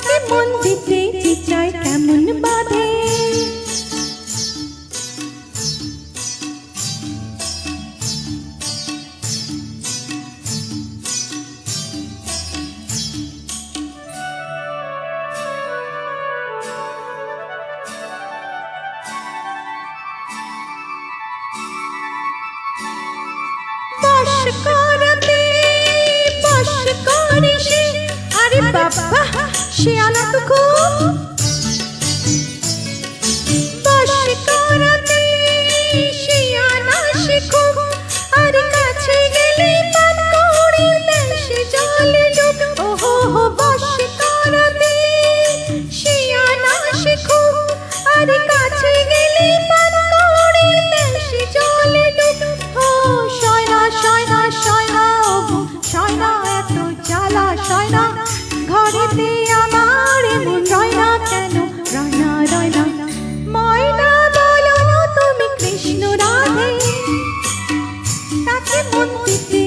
তাকে মন দিতে যে চায় কেমন বাধে। বশ করতে বশ করে সে, আরে বাবা সে আনা তো খুব। বশ করতে সে আনা সে খুব, আর কাছে গেলে পান করে দেয় সে জলে ডুব। ওহো হো বশ করতে সে আনা সে খুব, আর কাছে গেলে পান করে দেয় সে জলে ডুব। ও সয়না সয়না সয়না ওগো সয়না, এত জ্বালা সয়না, ঘরেতে আমার এমন রয় না কেন, রয় না রয় না। ময়না বলো তুমি কৃষ্ণ রাধে, তাকে মন দিতে